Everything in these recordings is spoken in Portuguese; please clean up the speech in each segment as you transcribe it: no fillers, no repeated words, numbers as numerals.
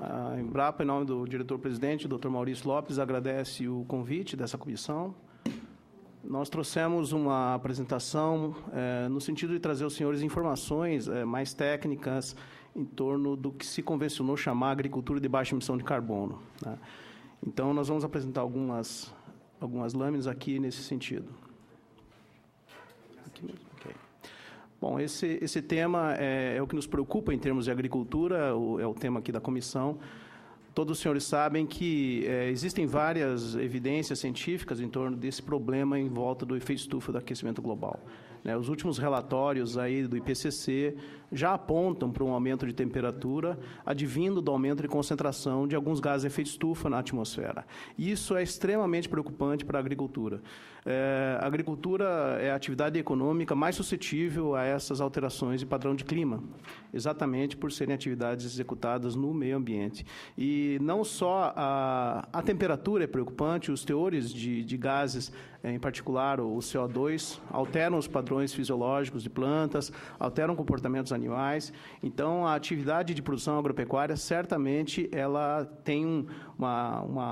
A Embrapa, em nome do diretor-presidente, Dr. Maurício Lopes, agradece o convite dessa comissão. Nós trouxemos uma apresentação no sentido de trazer aos senhores informações mais técnicas em torno do que se convencionou chamar agricultura de baixa emissão de carbono, né? Então, nós vamos apresentar algumas lâminas aqui nesse sentido. Aqui mesmo, okay. Bom, esse tema é o que nos preocupa em termos de agricultura, é o tema aqui da comissão. Todos os senhores sabem que existem várias evidências científicas em torno desse problema em volta do efeito estufa do aquecimento global. Os últimos relatórios aí do IPCC já apontam para um aumento de temperatura advindo do aumento de concentração de alguns gases de efeito estufa na atmosfera. Isso é extremamente preocupante para a agricultura. A agricultura é a atividade econômica mais suscetível a essas alterações de padrão de clima, exatamente por serem atividades executadas no meio ambiente. E não só a temperatura é preocupante, os teores de gases, em particular o CO2, alteram os padrões fisiológicos de plantas, alteram comportamentos animais. Então, a atividade de produção agropecuária, certamente, ela tem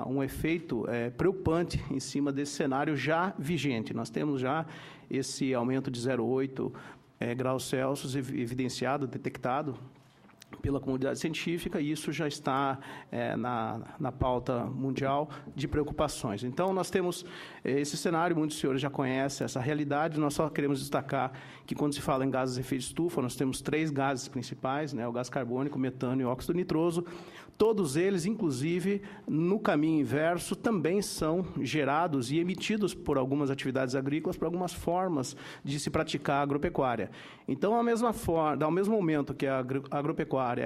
um efeito preocupante em cima desse cenário já vigente. Nós temos já esse aumento de 0,8 graus Celsius evidenciado, detectado pela comunidade científica, e isso já está na pauta mundial de preocupações. Então, nós temos esse cenário, muitos senhores já conhecem essa realidade, nós só queremos destacar que, quando se fala em gases de efeito estufa, nós temos 3 gases principais, o gás carbônico, o metano e o óxido nitroso. Todos eles, inclusive, no caminho inverso, também são gerados e emitidos por algumas atividades agrícolas, por algumas formas de se praticar a agropecuária. Então, ao mesmo momento que a agropecuária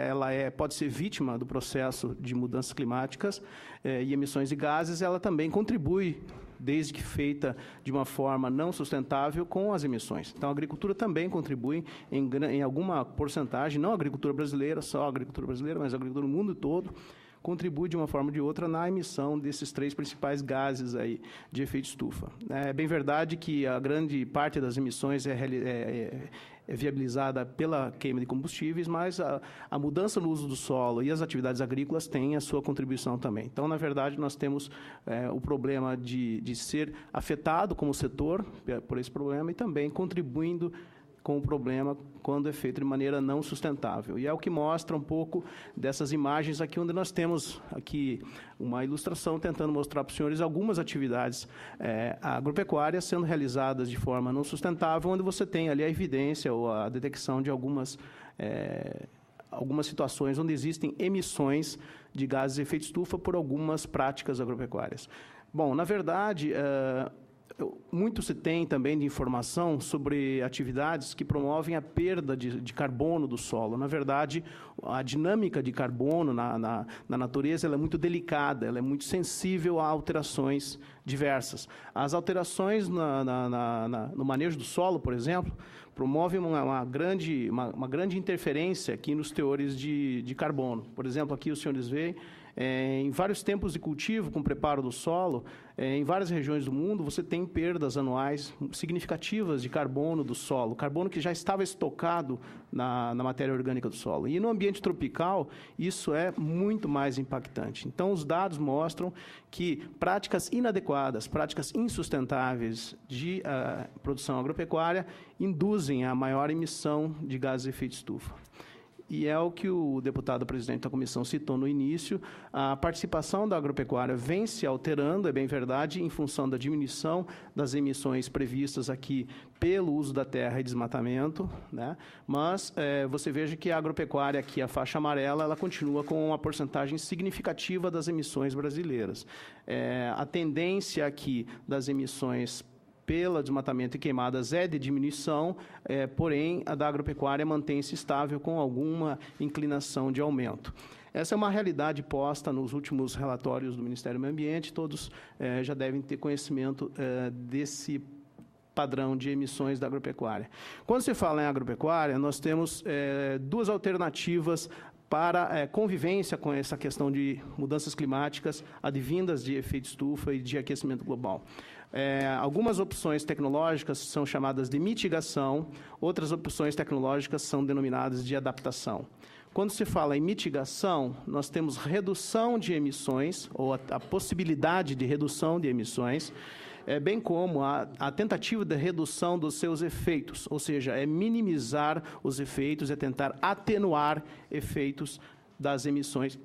pode ser vítima do processo de mudanças climáticas e emissões de gases, ela também contribui, desde que feita de uma forma não sustentável, com as emissões. Então, a agricultura também contribui em alguma porcentagem, não a agricultura brasileira, só a agricultura brasileira, mas a agricultura no mundo todo, contribui de uma forma ou de outra na emissão desses 3 principais gases aí de efeito estufa. É bem verdade que a grande parte das emissões é viabilizada pela queima de combustíveis, mas a mudança no uso do solo e as atividades agrícolas têm a sua contribuição também. Então, na verdade, nós temos o problema de ser afetado como setor por esse problema e também contribuindo com o problema quando é feito de maneira não sustentável. E é o que mostra um pouco dessas imagens aqui, onde nós temos aqui uma ilustração tentando mostrar para os senhores algumas atividades agropecuárias sendo realizadas de forma não sustentável, onde você tem ali a evidência ou a detecção de algumas situações onde existem emissões de gases de efeito estufa por algumas práticas agropecuárias. Bom, na verdade, muito se tem também de informação sobre atividades que promovem a perda de carbono do solo. Na verdade, a dinâmica de carbono na natureza ela é muito delicada, ela é muito sensível a alterações diversas. As alterações no manejo do solo, por exemplo, promovem uma grande interferência aqui nos teores de carbono. Por exemplo, aqui os senhores veem, em vários tempos de cultivo, com preparo do solo, em várias regiões do mundo, você tem perdas anuais significativas de carbono do solo, carbono que já estava estocado na matéria orgânica do solo. E no ambiente tropical, isso é muito mais impactante. Então, os dados mostram que práticas inadequadas, práticas insustentáveis de produção agropecuária induzem a maior emissão de gases de efeito estufa. E é o que o deputado presidente da comissão citou no início, a participação da agropecuária vem se alterando, é bem verdade, em função da diminuição das emissões previstas aqui pelo uso da terra e desmatamento, mas você veja que a agropecuária aqui, a faixa amarela, ela continua com uma porcentagem significativa das emissões brasileiras. A tendência aqui das emissões pelo desmatamento e queimadas é de diminuição, porém, a da agropecuária mantém-se estável com alguma inclinação de aumento. Essa é uma realidade posta nos últimos relatórios do Ministério do Meio Ambiente, todos já devem ter conhecimento desse padrão de emissões da agropecuária. Quando se fala em agropecuária, nós temos 2 alternativas para convivência com essa questão de mudanças climáticas advindas de efeito estufa e de aquecimento global. Algumas opções tecnológicas são chamadas de mitigação, outras opções tecnológicas são denominadas de adaptação. Quando se fala em mitigação, nós temos redução de emissões, ou a possibilidade de redução de emissões, bem como a tentativa de redução dos seus efeitos, ou seja, é minimizar os efeitos, é tentar atenuar efeitos das emissões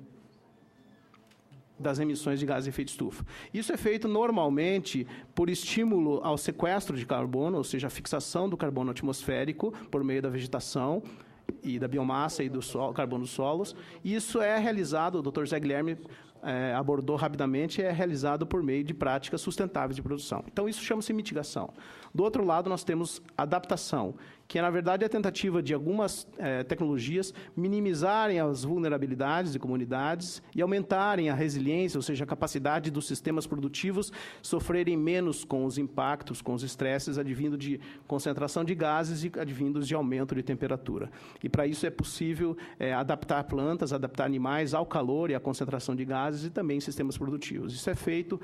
de gases de efeito estufa. Isso é feito normalmente por estímulo ao sequestro de carbono, ou seja, a fixação do carbono atmosférico por meio da vegetação e da biomassa e do carbono dos solos. E isso é realizado, o Dr. Zé Guilherme abordou rapidamente, é realizado por meio de práticas sustentáveis de produção. Então, isso chama-se mitigação. Do outro lado, nós temos adaptação, que é, na verdade, a tentativa de algumas tecnologias minimizarem as vulnerabilidades de comunidades e aumentarem a resiliência, ou seja, a capacidade dos sistemas produtivos sofrerem menos com os impactos, com os estresses advindo de concentração de gases e advindos de aumento de temperatura. E, para isso, é possível adaptar plantas, adaptar animais ao calor e à concentração de gases e também sistemas produtivos. Isso é feito,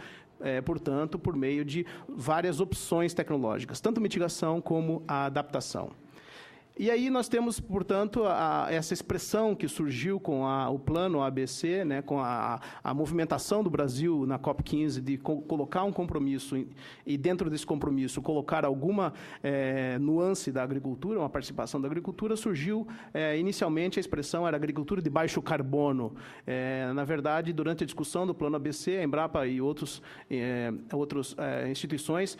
portanto, por meio de várias opções tecnológicas, tanto mitigação como a adaptação. E aí nós temos, portanto, essa expressão que surgiu com o plano ABC, né, com a movimentação do Brasil na COP15 de colocar um compromisso e dentro desse compromisso colocar alguma nuance da agricultura, uma participação da agricultura, surgiu inicialmente a expressão era agricultura de baixo carbono. Na verdade, durante a discussão do plano ABC, a Embrapa e outras instituições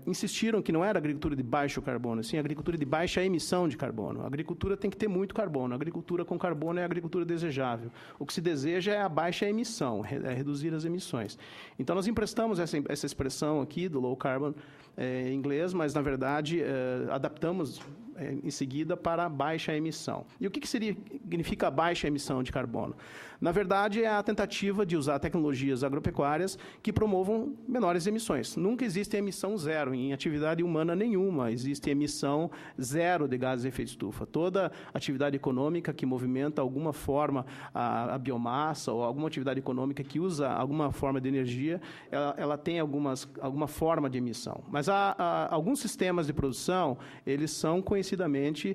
insistiram que não era agricultura de baixo carbono, sim agricultura de baixa emissão de carbono. A agricultura tem que ter muito carbono. A agricultura com carbono é a agricultura desejável. O que se deseja é a baixa emissão, é reduzir as emissões. Então, nós emprestamos essa expressão aqui do low carbon em inglês, mas, na verdade, adaptamos em seguida para a baixa emissão. E o que significa a baixa emissão de carbono? Na verdade, é a tentativa de usar tecnologias agropecuárias que promovam menores emissões. Nunca existe emissão zero. Em atividade humana nenhuma existe emissão zero de gases de efeito estufa. Toda atividade econômica que movimenta alguma forma a biomassa ou alguma atividade econômica que usa alguma forma de energia, ela tem alguma forma de emissão. Mas alguns sistemas de produção, eles são conhecidamente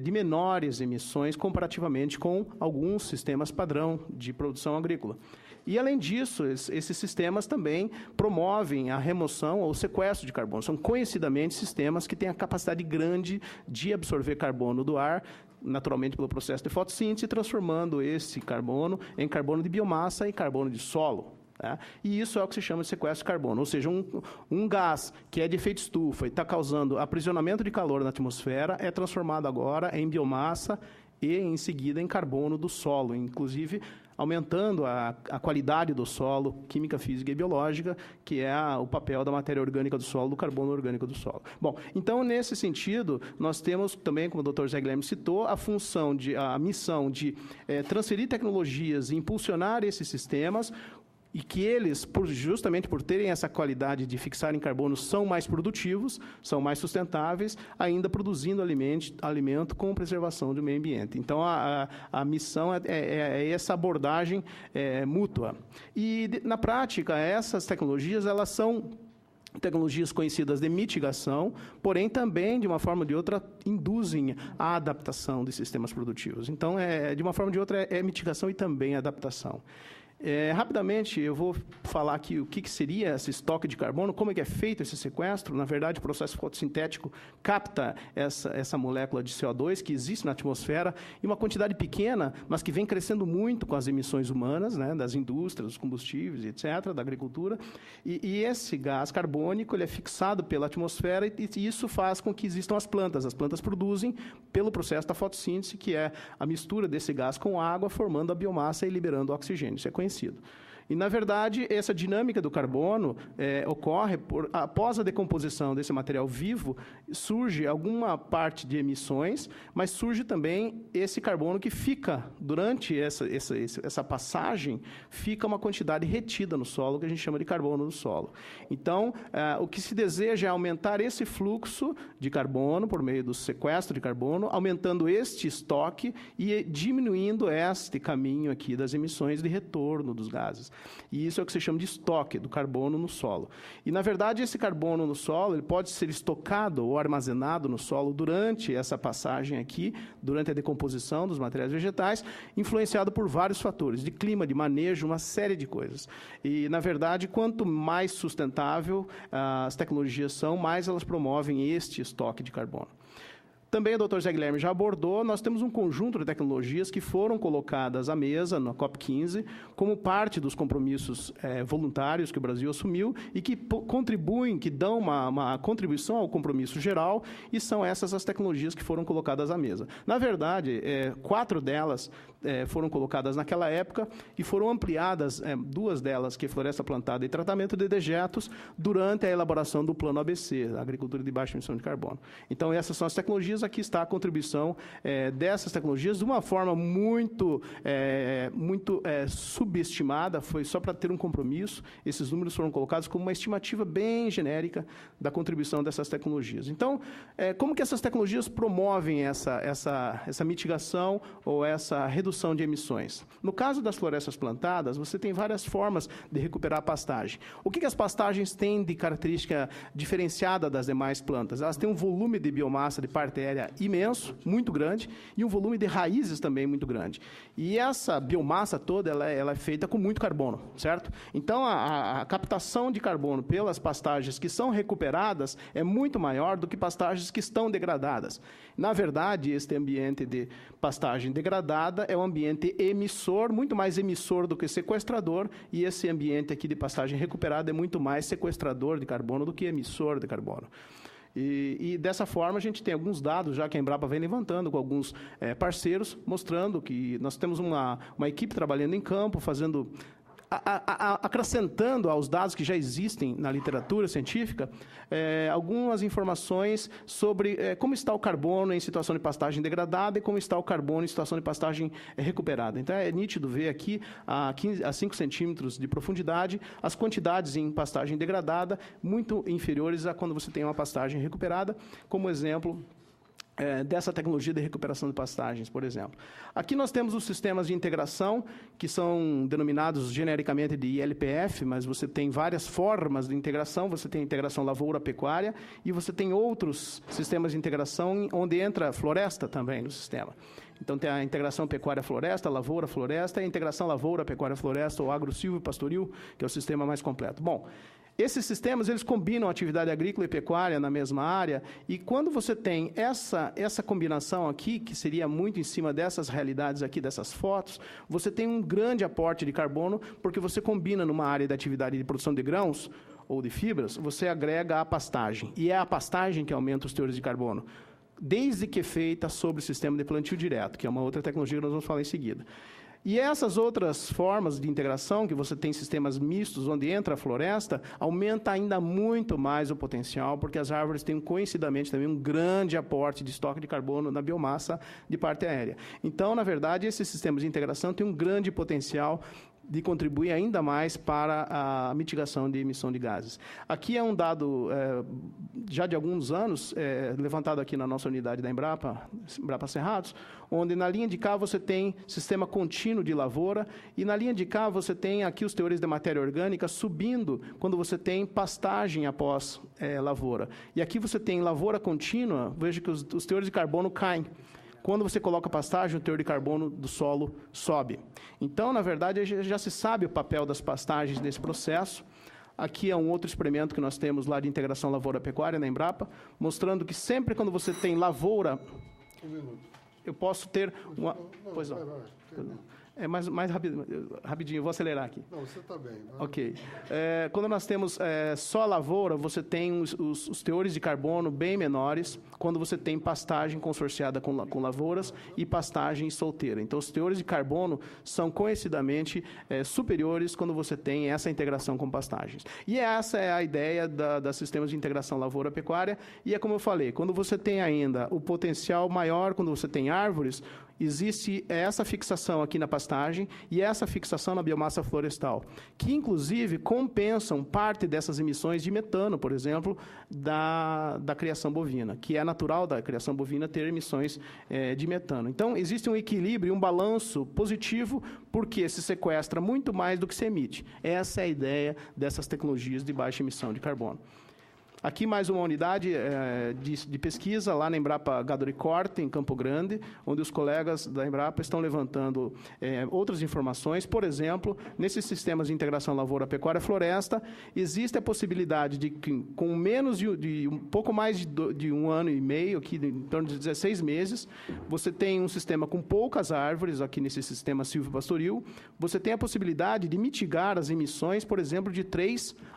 de menores emissões comparativamente com alguns sistemas padrão de produção agrícola. E, além disso, esses sistemas também promovem a remoção ou sequestro de carbono. São conhecidamente sistemas que têm a capacidade grande de absorver carbono do ar, naturalmente pelo processo de fotossíntese, transformando esse carbono em carbono de biomassa e carbono de solo. Tá? E isso é o que se chama de sequestro de carbono, ou seja, um gás que é de efeito estufa e está causando aprisionamento de calor na atmosfera é transformado agora em biomassa e, em seguida, em carbono do solo, inclusive aumentando a qualidade do solo, química, física e biológica, que é o papel da matéria orgânica do solo, do carbono orgânico do solo. Bom, então, nesse sentido, nós temos também, como o Dr. Zé Guilherme citou, a missão de transferir tecnologias e impulsionar esses sistemas, e que eles, justamente por terem essa qualidade de fixarem carbono, são mais produtivos, são mais sustentáveis, ainda produzindo alimento com preservação do meio ambiente. Então, a missão é essa abordagem mútua. E, na prática, essas tecnologias, elas são tecnologias conhecidas de mitigação, porém também, de uma forma ou de outra, induzem a adaptação de sistemas produtivos. Então, de uma forma ou de outra, é mitigação e também adaptação. Rapidamente, eu vou falar aqui o que seria esse estoque de carbono, como é que é feito esse sequestro. Na verdade, o processo fotossintético capta essa molécula de CO2 que existe na atmosfera em uma quantidade pequena, mas que vem crescendo muito com as emissões humanas, né, das indústrias, dos combustíveis, etc., da agricultura. E esse gás carbônico ele é fixado pela atmosfera e isso faz com que existam as plantas. As plantas produzem pelo processo da fotossíntese, que é a mistura desse gás com água, formando a biomassa e liberando o oxigênio. Isso é conhecido. E, na verdade, essa dinâmica do carbono ocorre após a decomposição desse material vivo, surge alguma parte de emissões, mas surge também esse carbono que fica, durante essa passagem, fica uma quantidade retida no solo, que a gente chama de carbono do solo. Então, o que se deseja é aumentar esse fluxo de carbono por meio do sequestro de carbono, aumentando este estoque e diminuindo este caminho aqui das emissões de retorno dos gases. E isso é o que se chama de estoque do carbono no solo. E, na verdade, esse carbono no solo ele pode ser estocado ou armazenado no solo durante essa passagem aqui, durante a decomposição dos materiais vegetais, influenciado por vários fatores, de clima, de manejo, uma série de coisas. E, na verdade, quanto mais sustentável as tecnologias são, mais elas promovem este estoque de carbono. Também o Dr. Zé Guilherme já abordou, nós temos um conjunto de tecnologias que foram colocadas à mesa na COP15 como parte dos compromissos voluntários que o Brasil assumiu e que contribuem, que dão uma contribuição ao compromisso geral, e são essas as tecnologias que foram colocadas à mesa. Na verdade, 4 delas foram colocadas naquela época e foram ampliadas, 2 delas, que é floresta plantada e tratamento de dejetos, durante a elaboração do Plano ABC, a Agricultura de Baixa Emissão de Carbono. Então, essas são as tecnologias. Aqui está a contribuição dessas tecnologias de uma forma muito subestimada, foi só para ter um compromisso. Esses números foram colocados como uma estimativa bem genérica da contribuição dessas tecnologias. Então, como que essas tecnologias promovem essa mitigação ou essa redução de emissões? No caso das florestas plantadas, você tem várias formas de recuperar a pastagem. O que as pastagens têm de característica diferenciada das demais plantas? Elas têm um volume de biomassa de parte aérea imenso, muito grande, e um volume de raízes também muito grande. E essa biomassa toda, ela é feita com muito carbono, certo? Então, a captação de carbono pelas pastagens que são recuperadas é muito maior do que pastagens que estão degradadas. Na verdade, este ambiente de pastagem degradada é um ambiente emissor, muito mais emissor do que sequestrador, e esse ambiente aqui de pastagem recuperada é muito mais sequestrador de carbono do que emissor de carbono. E dessa forma, a gente tem alguns dados já que a Embrapa vem levantando com alguns parceiros, mostrando que nós temos uma equipe trabalhando em campo, fazendo... acrescentando aos dados que já existem na literatura científica, algumas informações sobre como está o carbono em situação de pastagem degradada e como está o carbono em situação de pastagem recuperada. Então, é nítido ver aqui, a 5 centímetros de profundidade, as quantidades em pastagem degradada muito inferiores a quando você tem uma pastagem recuperada, como exemplo dessa tecnologia de recuperação de pastagens, por exemplo. Aqui nós temos os sistemas de integração, que são denominados genericamente de ILPF, mas você tem várias formas de integração, você tem a integração lavoura-pecuária, e você tem outros sistemas de integração onde entra floresta também no sistema. Então, tem a integração pecuária-floresta, lavoura-floresta, e a integração lavoura-pecuária-floresta, ou agro-silvio-pastoril, que é o sistema mais completo. Bom, esses sistemas, eles combinam atividade agrícola e pecuária na mesma área, e quando você tem essa combinação aqui, que seria muito em cima dessas realidades aqui, dessas fotos, você tem um grande aporte de carbono, porque você combina numa área de atividade de produção de grãos ou de fibras, você agrega a pastagem, e é a pastagem que aumenta os teores de carbono, desde que feita sobre o sistema de plantio direto, que é uma outra tecnologia que nós vamos falar em seguida. E essas outras formas de integração, que você tem sistemas mistos, onde entra a floresta, aumenta ainda muito mais o potencial, porque as árvores têm, coincidentemente, também um grande aporte de estoque de carbono na biomassa de parte aérea. Então, na verdade, esses sistemas de integração têm um grande potencial de contribuir ainda mais para a mitigação de emissão de gases. Aqui é um dado já de alguns anos, levantado aqui na nossa unidade da Embrapa Cerrados, onde na linha de cá você tem sistema contínuo de lavoura, e na linha de cá você tem aqui os teores de matéria orgânica subindo quando você tem pastagem após lavoura. E aqui você tem lavoura contínua, veja que os teores de carbono caem. Quando você coloca pastagem, o teor de carbono do solo sobe. Então, na verdade, já se sabe o papel das pastagens nesse processo. Aqui é um outro experimento que nós temos lá de integração lavoura-pecuária na Embrapa, mostrando que sempre quando você tem lavoura... Um minuto. Eu posso ter uma... Pois não. Mais rapidinho, vou acelerar aqui. Não, você está bem. Ok. Quando nós temos só lavoura, você tem os teores de carbono bem menores quando você tem pastagem consorciada com lavouras e pastagem solteira. Então, os teores de carbono são conhecidamente superiores quando você tem essa integração com pastagens. E essa é a ideia das sistemas de integração lavoura-pecuária. E é como eu falei, quando você tem ainda o potencial maior, quando você tem árvores, existe essa fixação aqui na pastagem e essa fixação na biomassa florestal, que, inclusive, compensam parte dessas emissões de metano, por exemplo, da criação bovina, que é natural da criação bovina ter emissões de metano. Então, existe um equilíbrio, um balanço positivo, porque se sequestra muito mais do que se emite. Essa é a ideia dessas tecnologias de baixa emissão de carbono. Aqui mais uma unidade de pesquisa, lá na Embrapa Gado de Corte, em Campo Grande, onde os colegas da Embrapa estão levantando outras informações. Por exemplo, nesses sistemas de integração lavoura-pecuária-floresta, existe a possibilidade de que, com menos de um pouco mais de 1 ano e meio, aqui, em torno de 16 meses, você tem um sistema com poucas árvores, aqui nesse sistema silvopastoril, você tem a possibilidade de mitigar as emissões, por exemplo, de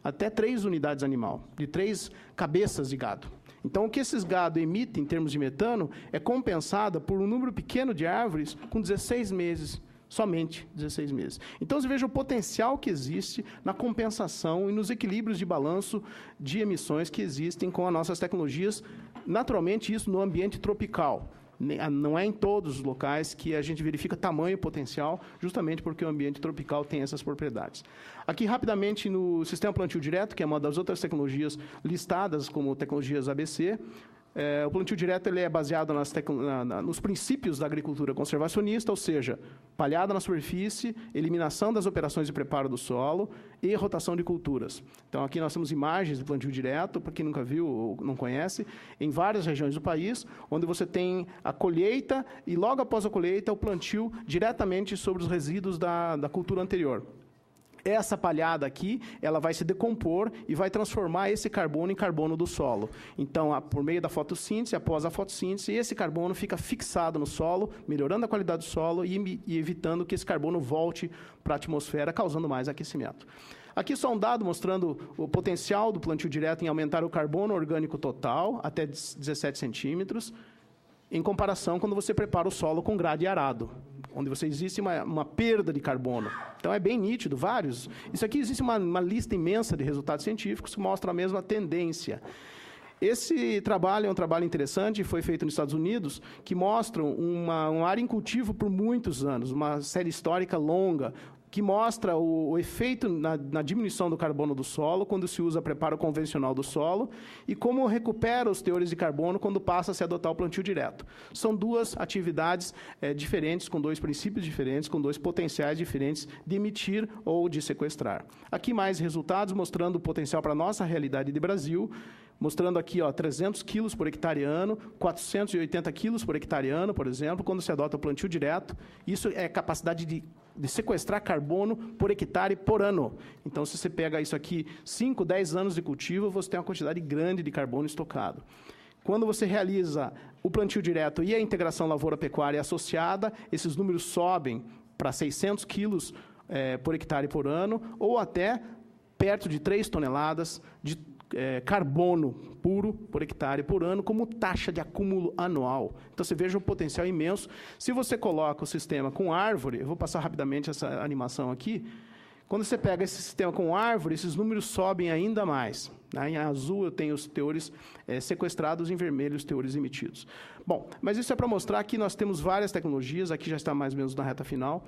até 3 unidades animal, de 3 cabeças de gado. Então, o que esses gado emitem em termos de metano é compensado por um número pequeno de árvores com 16 meses, somente 16 meses. Então, você veja o potencial que existe na compensação e nos equilíbrios de balanço de emissões que existem com as nossas tecnologias, naturalmente isso no ambiente tropical. Não é em todos os locais que a gente verifica tamanho e potencial, justamente porque o ambiente tropical tem essas propriedades. Aqui, rapidamente, no sistema plantio direto, que é uma das outras tecnologias listadas como tecnologias ABC, o plantio direto ele é baseado nos princípios da agricultura conservacionista, ou seja, palhada na superfície, eliminação das operações de preparo do solo e rotação de culturas. Então, aqui nós temos imagens de plantio direto, para quem nunca viu ou não conhece, em várias regiões do país, onde você tem a colheita e, logo após a colheita, o plantio diretamente sobre os resíduos da cultura anterior. Essa palhada aqui, ela vai se decompor e vai transformar esse carbono em carbono do solo. Então, por meio da fotossíntese, após a fotossíntese, esse carbono fica fixado no solo, melhorando a qualidade do solo e evitando que esse carbono volte para a atmosfera, causando mais aquecimento. Aqui só um dado mostrando o potencial do plantio direto em aumentar o carbono orgânico total até 17 centímetros, em comparação quando você prepara o solo com grade e arado, onde existe uma perda de carbono. Então, é bem nítido, vários. Isso aqui existe uma lista imensa de resultados científicos que mostra a mesma tendência. Esse trabalho é um trabalho interessante, foi feito nos Estados Unidos, que mostra uma área em cultivo por muitos anos, uma série histórica longa, que mostra o efeito na diminuição do carbono do solo, quando se usa preparo convencional do solo, e como recupera os teores de carbono quando passa a se adotar o plantio direto. São duas atividades diferentes, com 2 princípios diferentes, com 2 potenciais diferentes de emitir ou de sequestrar. Aqui mais resultados mostrando o potencial para a nossa realidade de Brasil, mostrando aqui 300 quilos por hectare ano, 480 quilos por hectare ano, por exemplo, quando se adota o plantio direto. Isso é capacidade de sequestrar carbono por hectare por ano. Então, se você pega isso aqui, 5, 10 anos de cultivo, você tem uma quantidade grande de carbono estocado. Quando você realiza o plantio direto e a integração lavoura-pecuária associada, esses números sobem para 600 quilos por hectare por ano, ou até perto de 3 toneladas de carbono puro por hectare por ano como taxa de acúmulo anual. Então, você veja um potencial imenso. Se você coloca o sistema com árvore, eu vou passar rapidamente essa animação aqui, quando você pega esse sistema com árvore, esses números sobem ainda mais. Em azul eu tenho os teores sequestrados, em vermelho os teores emitidos. Bom, mas isso é para mostrar que nós temos várias tecnologias, aqui já está mais ou menos na reta final,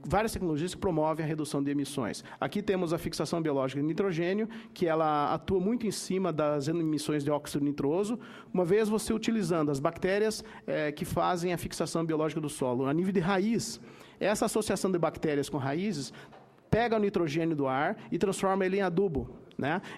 várias tecnologias que promovem a redução de emissões. Aqui temos a fixação biológica de nitrogênio, que ela atua muito em cima das emissões de óxido nitroso, uma vez você utilizando as bactérias que fazem a fixação biológica do solo. A nível de raiz, essa associação de bactérias com raízes pega o nitrogênio do ar e transforma ele em adubo.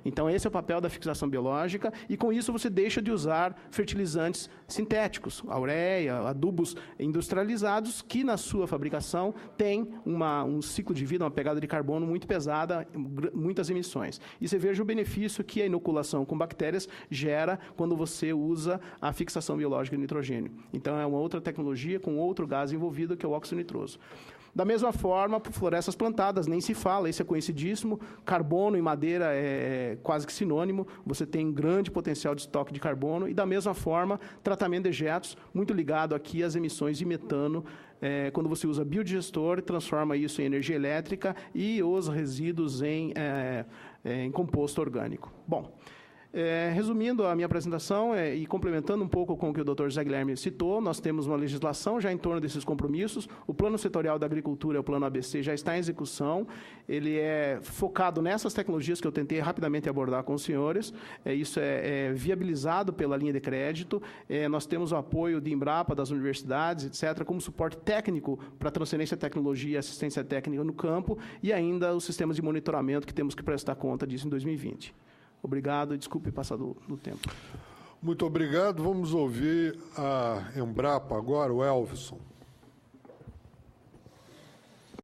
Então, esse é o papel da fixação biológica, e com isso você deixa de usar fertilizantes sintéticos, a ureia, adubos industrializados, que na sua fabricação tem um ciclo de vida, uma pegada de carbono muito pesada, muitas emissões. E você veja o benefício que a inoculação com bactérias gera quando você usa a fixação biológica de nitrogênio. Então, é uma outra tecnologia com outro gás envolvido, que é o óxido nitroso. Da mesma forma, florestas plantadas, nem se fala, isso é conhecidíssimo, carbono e madeira é quase que sinônimo, você tem um grande potencial de estoque de carbono, e da mesma forma, tratamento de dejetos, muito ligado aqui às emissões de metano, quando você usa biodigestor, transforma isso em energia elétrica e os resíduos em composto orgânico. Bom, Resumindo a minha apresentação e complementando um pouco com o que o Dr. José Guilherme citou, nós temos uma legislação já em torno desses compromissos. O Plano Setorial da Agricultura, o Plano ABC, já está em execução. Ele é focado nessas tecnologias que eu tentei rapidamente abordar com os senhores. Isso é viabilizado pela linha de crédito. Nós temos o apoio de Embrapa, das universidades, etc., como suporte técnico para transferência de tecnologia e assistência técnica no campo, e ainda os sistemas de monitoramento que temos que prestar conta disso em 2020. Obrigado e desculpe passar do tempo. Muito obrigado. Vamos ouvir a Embrapa agora, o Elvison.